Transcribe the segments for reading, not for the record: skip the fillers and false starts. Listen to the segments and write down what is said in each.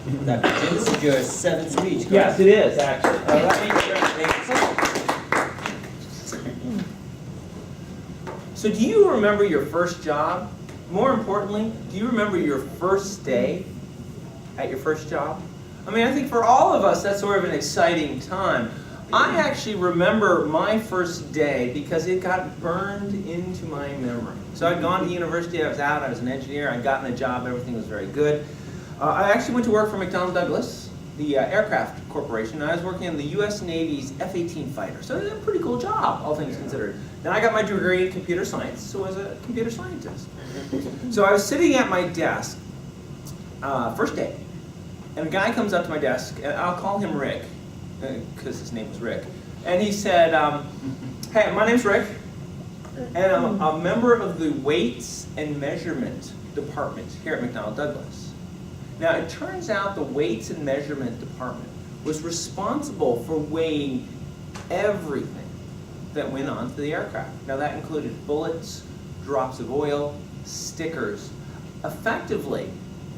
Dr. Jim, this is your seventh speech, correct? Yes, it is, actually. All right. So do you remember your first job? More importantly, do you remember your first day at your first job? I mean, I think for all of us, that's sort of an exciting time. I actually remember my first day because it got burned into my memory. So I'd gone to university, I was out, I was an engineer, I'd gotten a job, everything was very good. I actually went to work for McDonnell Douglas, the aircraft corporation, and I was working in the US Navy's F-18 fighter. So it was a pretty cool job, all things considered. Then I got my degree in computer science, so I was a computer scientist. So I was sitting at my desk, first day, and a guy comes up to my desk, and I'll call him Rick, because his name was Rick. And he said, hey, my name's Rick, and I'm a member of the weights and measurement department here at McDonnell Douglas. Now, it turns out the weights and measurement department was responsible for weighing everything that went onto the aircraft. Now, that included bullets, drops of oil, stickers. Effectively,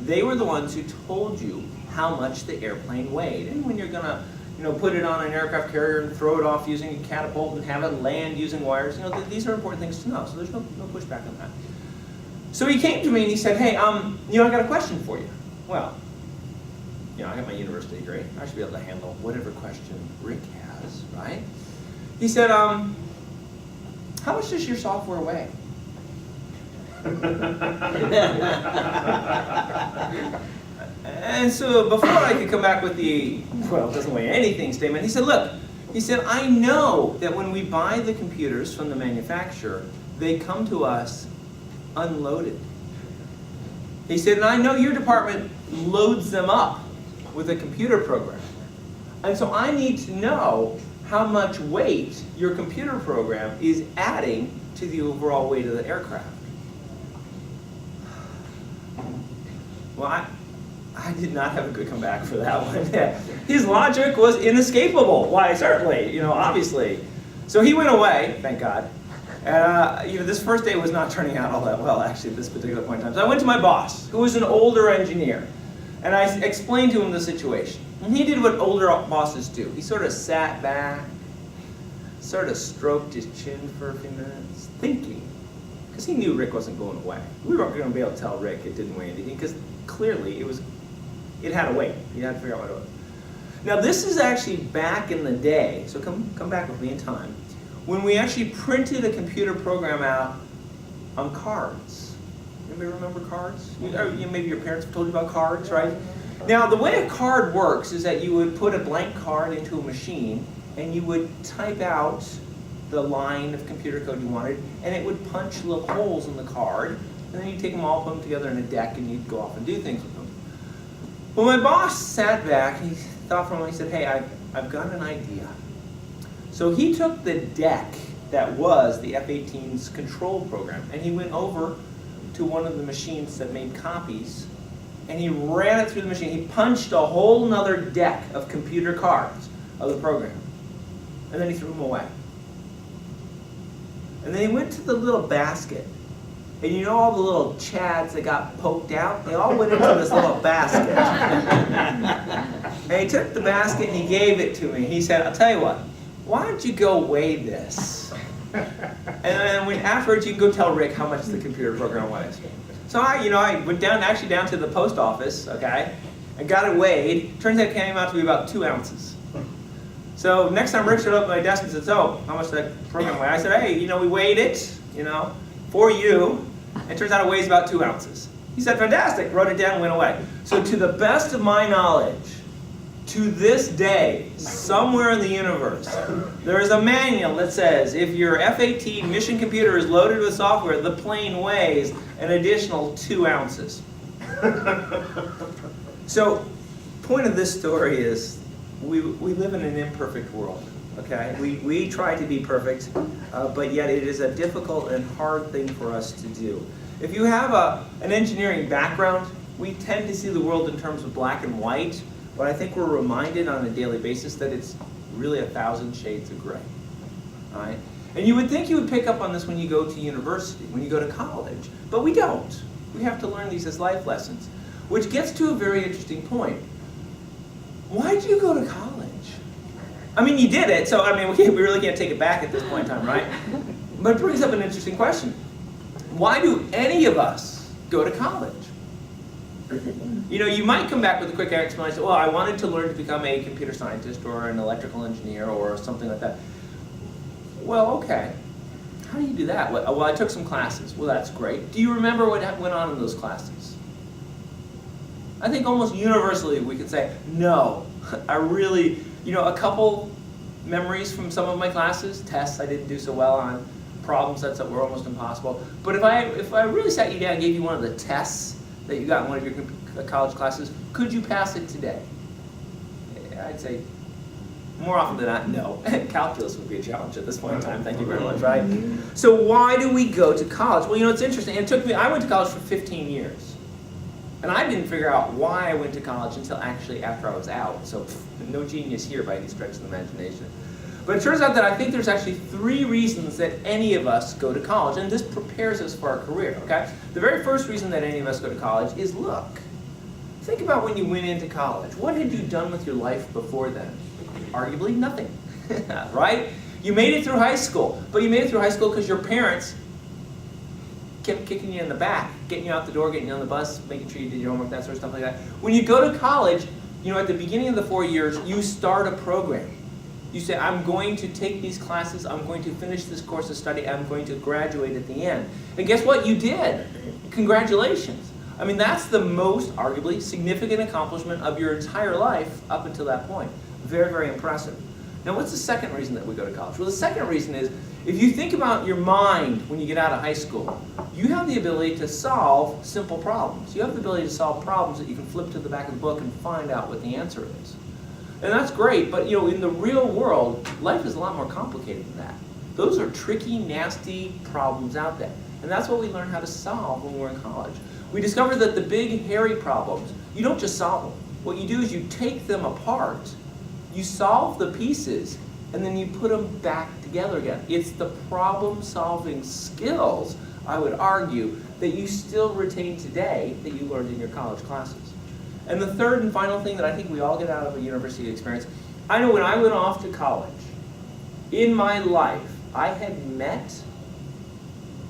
they were the ones who told you how much the airplane weighed. And when you're going to put it on an aircraft carrier and throw it off using a catapult and have it land using wires, these are important things to know. So there's no pushback on that. So he came to me and he said, hey, I got a question for you. Well, I got my university degree. I should be able to handle whatever question Rick has, right? He said, how much does your software weigh? And so before I could come back with the, well, it doesn't weigh anything statement, he said, look, I know that when we buy the computers from the manufacturer, they come to us unloaded. He said, and I know your department loads them up with a computer program. And so I need to know how much weight your computer program is adding to the overall weight of the aircraft. Well, I did not have a good comeback for that one. His logic was inescapable. Why, certainly, obviously. So he went away, thank God. This first day was not turning out all that well, actually, at this particular point in time. So I went to my boss, who was an older engineer, and I explained to him the situation. And he did what older bosses do. He sort of sat back, sort of stroked his chin for a few minutes, thinking, because he knew Rick wasn't going away. We weren't going to be able to tell Rick it didn't weigh anything, because clearly it had a weight. You had to figure out what it was. Now this is actually back in the day, so come back with me in time, when we actually printed a computer program out on cards. Anybody remember cards? Maybe your parents have told you about cards, right? Now the way a card works is that you would put a blank card into a machine and you would type out the line of computer code you wanted, and it would punch little holes in the card, and then you'd take them all, put them together in a deck, and you'd go off and do things with them. Well, my boss sat back, and he thought for a moment, he said, hey, I've got an idea. So he took the deck that was the F-18's control program, and he went over to one of the machines that made copies, and he ran it through the machine. He punched a whole nother deck of computer cards of the program, and then he threw them away. And then he went to the little basket, and all the little chads that got poked out, they all went into this little basket. And he took the basket and he gave it to me. He said, I'll tell you what, why don't you go weigh this? And then afterwards you can go tell Rick how much the computer program weighs. So I went down to the post office, okay, and got it weighed. Turns out it came out to be about 2 ounces. So next time Rick showed up at my desk and said, so, how much did that program weigh? I said, hey, we weighed it, for you. It turns out it weighs about 2 ounces. He said, fantastic, wrote it down and went away. So to the best of my knowledge, to this day, somewhere in the universe, there is a manual that says if your F-18 mission computer is loaded with software, the plane weighs an additional 2 ounces. So, point of this story is, we live in an imperfect world, okay? We try to be perfect, but yet it is a difficult and hard thing for us to do. If you have an engineering background, we tend to see the world in terms of black and white, but I think we're reminded on a daily basis that it's really 1,000 shades of gray, all right? And you would think you would pick up on this when you go to university, when you go to college, but we don't. We have to learn these as life lessons, which gets to a very interesting point. why did you go to college? I mean, you did it, so I mean, we really can't take it back at this point in time, right? But it brings up an interesting question. Why do any of us go to college? You know, you might come back with a quick explanation. Well, I wanted to learn to become a computer scientist or an electrical engineer or something like that. Well, okay. How do you do that? Well, I took some classes. Well, that's great. Do you remember what went on in those classes? I think almost universally we could say, no. I really, you know, a couple memories from some of my classes, tests I didn't do so well on, problem sets that were almost impossible. But if I really sat you down and gave you one of the tests that you got in one of your college classes, could you pass it today? I'd say more often than not, no. Calculus would be a challenge at this point in time, thank you very much, right? So why do we go to college? Well, you know, it's interesting. I went to college for 15 years. And I didn't figure out why I went to college until actually after I was out. So no genius here by any stretch of the imagination. But it turns out that I think there's actually 3 reasons that any of us go to college, and this prepares us for our career, okay? The very first reason that any of us go to college is look. Think about when you went into college. What had you done with your life before then? Arguably nothing, right? You made it through high school, but you made it through high school because your parents kept kicking you in the back, getting you out the door, getting you on the bus, making sure you did your homework, that sort of stuff like that. When you go to college, you know, at the beginning of the 4 years, you start a program. You say, I'm going to take these classes, I'm going to finish this course of study, I'm going to graduate at the end. And guess what? You did. Congratulations. I mean, that's the most, arguably, significant accomplishment of your entire life up until that point. Very, very impressive. Now, what's the second reason that we go to college? Well, the second reason is, if you think about your mind when you get out of high school, you have the ability to solve simple problems. You have the ability to solve problems that you can flip to the back of the book and find out what the answer is. And that's great, but you know, in the real world, life is a lot more complicated than that. Those are tricky, nasty problems out there. And that's what we learn how to solve when we're in college. We discover that the big, hairy problems, you don't just solve them. What you do is you take them apart, you solve the pieces, and then you put them back together again. It's the problem-solving skills, I would argue, that you still retain today that you learned in your college classes. And the third and final thing that I think we all get out of a university experience, I know when I went off to college, in my life, I had met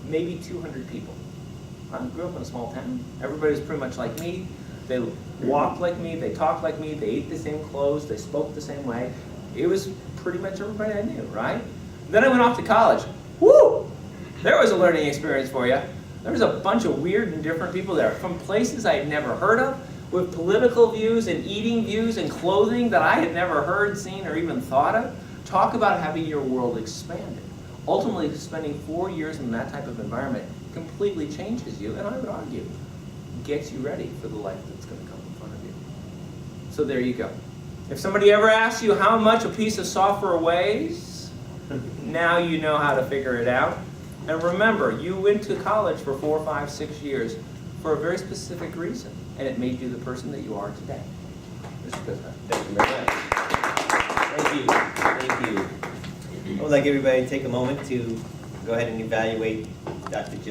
maybe 200 people. I grew up in a small town. Everybody was pretty much like me. They walked like me, they talked like me, they ate the same clothes, they spoke the same way. It was pretty much everybody I knew, right? Then I went off to college. Woo! There was a learning experience for you. There was a bunch of weird and different people there, from places I had never heard of, with political views and eating views and clothing that I had never heard, seen, or even thought of. Talk about having your world expanded. Ultimately, spending 4 years in that type of environment completely changes you, and I would argue, gets you ready for the life that's going to come in front of you. So there you go. If somebody ever asks you how much a piece of software weighs, now you know how to figure it out. And remember, you went to college for 4, 5, 6 years for a very specific reason, and it made you the person that you are today. Mr. Kuznets. Thank you very much. Thank you. Thank you. I would like everybody to take a moment to go ahead and evaluate Dr. Jim.